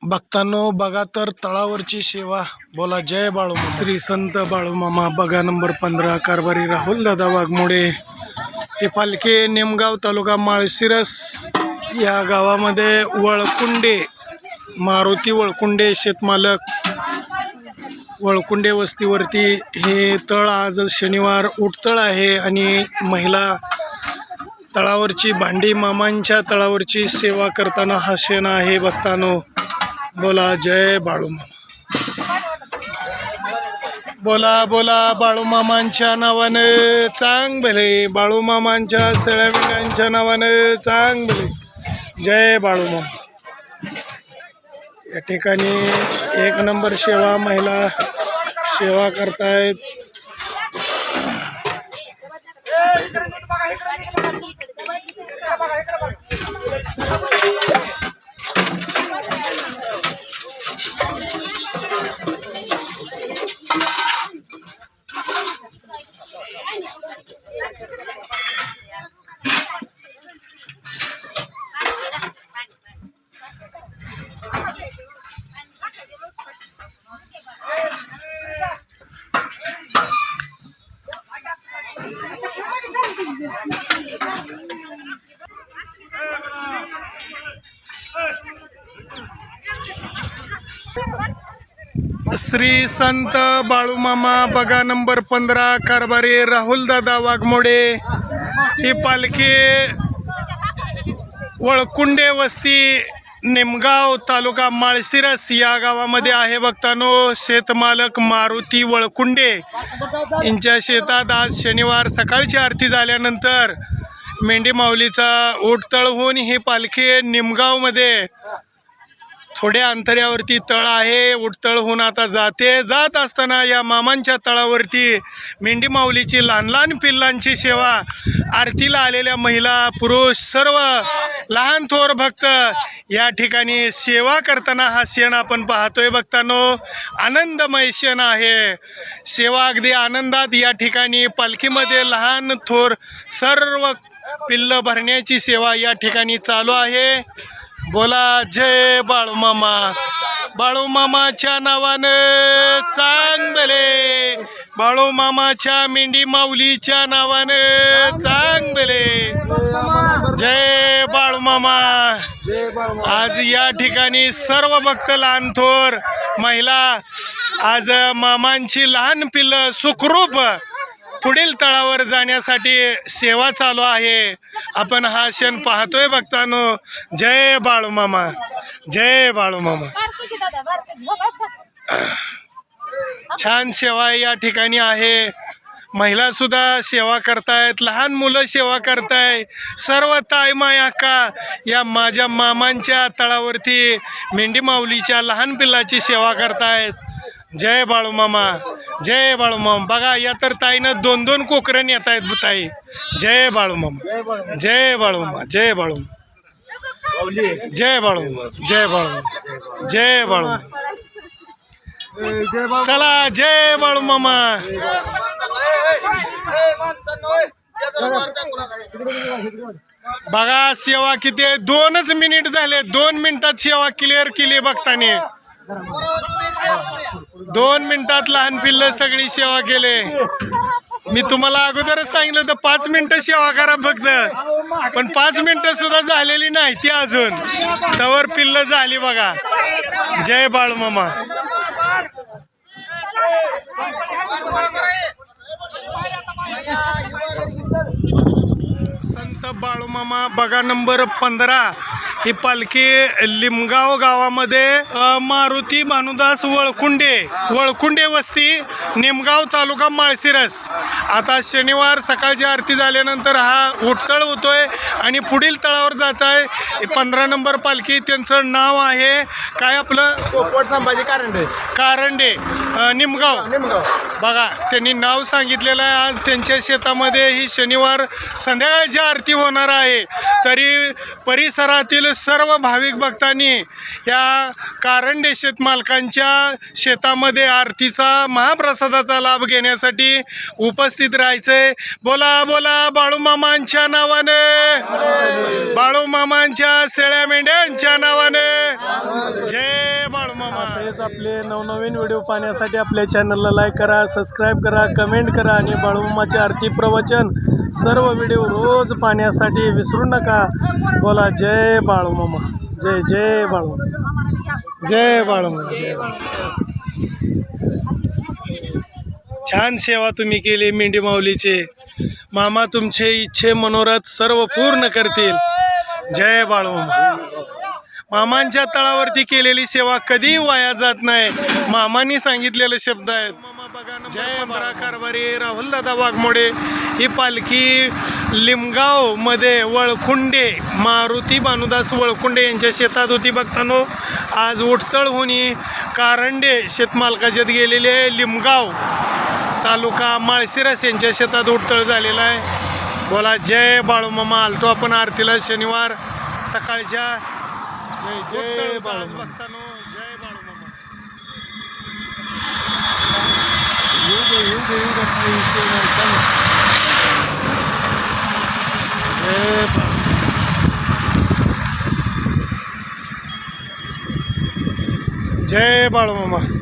भक्तांनो बघा तर तळावरची सेवा बोला जय बाळू श्री संत बाळूमामा बघा नंबर 15 कारभारी राहुल दादा वाघमोडे हे पालखे नेमगाव तालुका माळशिरस या गावामध्ये वळकुंडे मारुती वळकुंडे शेतमालक वळकुंडे वस्तीवरती हे तळ आज शनिवार उठतळ आहे आणि महिला तळावरची भांडी मामांच्या तळावरची सेवा करताना हा क्षण आहे। भक्तांनो बोला जय बाळूमामा बोला बोला बाळूमामांच्या नावानं चांग भले बाळूमामांच्या सळ्याविड्यांच्या नावानं चांग भले जय बाळूमामा। या ठिकाणी एक नंबर सेवा महिला सेवा करतायत। श्री संत बाळूमामा बघा नंबर 15 कारभारी राहुल दादा वाघमोडे ही पालखी वळकुंडे वस्ती नेमगाव तालुका माळशिरस या गावामध्ये आहे। भक्तांनो शेतमालक मारुती वळकुंडे यांच्या शेतात आज शनिवार सकाळची आरती झाल्यानंतर मेंढी माऊलीचा ओटतळ होऊन ही पालखी निमगावमध्ये थोड्या अंतरावरती तळ आहे उठतळ होऊन आता जात असताना या मामांच्या तळावरती मेंढी माऊलीची लहान लहान पिल्लांची सेवा आरतीला आलेल्या महिला पुरुष सर्व लहान थोर भक्त या ठिकाणी सेवा करताना हा क्षण आपण पाहतोय। भक्तांनो आनंदमय क्षण आहे। सेवा अगदी आनंदात या ठिकाणी पालखीमध्ये लहान थोर सर्व पिल्ल भरण्याची सेवा या ठिकाणी चालू आहे। बोला जय बाळूमामा बाळूमामाच्या नावानं चांग भले बाळूमामाच्या मेंढी माऊलीच्या नावानं चांग भले जय बाळूमामा। आज या ठिकाणी सर्व भक्त लहान थोर महिला आज मामांची लहान पिल्लं सुखरूप पुढील तळावर जाण्यासाठी सेवा चालू आहे। आपण हा क्षण पाहतोय। भक्तांनो जय बाळूमामा जय बाळूमामा। छान सेवा या ठिकाणी आहे। महिला सुद्धा सेवा करतायत लहान मुलं सेवा करताय सर्व ताई माय अक्का या माझ्या मामांच्या तळावरती मेंढी माऊलीच्या लहान पिल्लाची सेवा करतायत। जय बाळूमामा जय बाळूमामा। बघा या तर ताईनं दोन दोन कोकरं नेत आहेत ताई। जय बाळूमामा जय बाळूमामा जय बाळूमामा जय बाळूमामा जय बाळूमामा जय बाळूमामा। चला जय बाळूमामा। बघा सेवा किती आहे 2च मिनिट झाले 2 मिनिटात सेवा क्लिअर केली भक्तांनी 2 मिनिटात लहान पिल्लं सगळी सेवा केले। मी तुम्हाला अगोदरच सांगितलं तर 5 मिनिटं सेवा करा फक्त पण 5 मिनिटं सुद्धा झालेली नाही ती अजून तवर पिल्लं झाली बघा। जय बाळूमामा। संत बाळूमामा बघा नंबर 15 ही पालखी लिमगाव गावामध्ये मारुती भानुदास वळकुंडे वस्ती नेमगाव तालुका माळशिरस आता शनिवार सकाळची आरती झाल्यानंतर हा उठतळ होतोय आणि पुढील तळावर जात आहे। 15 नंबर पालखी त्यांचं नाव आहे काय आपलं पोपट संभाजी कारंडे निमगाव बघा त्यांनी नाव सांगितलेलं आहे। आज त्यांच्या शेतामध्ये ही शनिवार संध्याकाळची आरती होणार आहे तरी परिसरातील सर्व भाविक भक्तांनी या कारंडे शेतमालकांच्या शेतामध्ये आरतीचा महाप्रसादाचा लाभ घेण्यासाठी उपस्थित राहायचंय। बोला बोला बाळूमामांच्या नावाने बाळूमामांच्या शेळ्या मेंढ्यांच्या नावाने जय असेच आपले नवनवीन व्हिडिओ पाहण्यासाठी आपल्या चॅनलला लाईक करा, सबस्क्राईब करा, कमेंट करा आणि बाळूमामाचे आरती प्रवचन सर्व व्हिडिओ रोज पाहण्यासाठी विसरू नका. बोला जय बाळूमामा, जय जय बाळूमामा, जय बाळूमामा, जय बाळूमामा. छान सेवा तुम्ही केली मेंढी माऊलीचे. मामा तुमचे इच्छे मनोरथ सर्व पूर्ण करतील. जय बाळूमामा. मामांच्या तळावरती केलेली सेवा कधी वाया जात नाही. मामांनी सांगितलेले शब्द आहेत. जय 15 कारभारी राहुलदादा वाघमोडे. ही पालखी लिमगाव मध्ये वळकुंडे मारुती भानुदास वळकुंडे यांच्या शेतात होती बघतानो. आज उठतळहून कारंडे शेतमालकाच्यात गेलेले आहे. लिमगाव तालुका माळशिरस यांच्या शेतात उठतळ झालेला आहे. बोला जय बाळूमामा. आलतो आपण आरतीला शनिवार सकाळच्या. जय जय बाळूमामा. बघतानो जय बाळूमामा. जय बाळूमामा.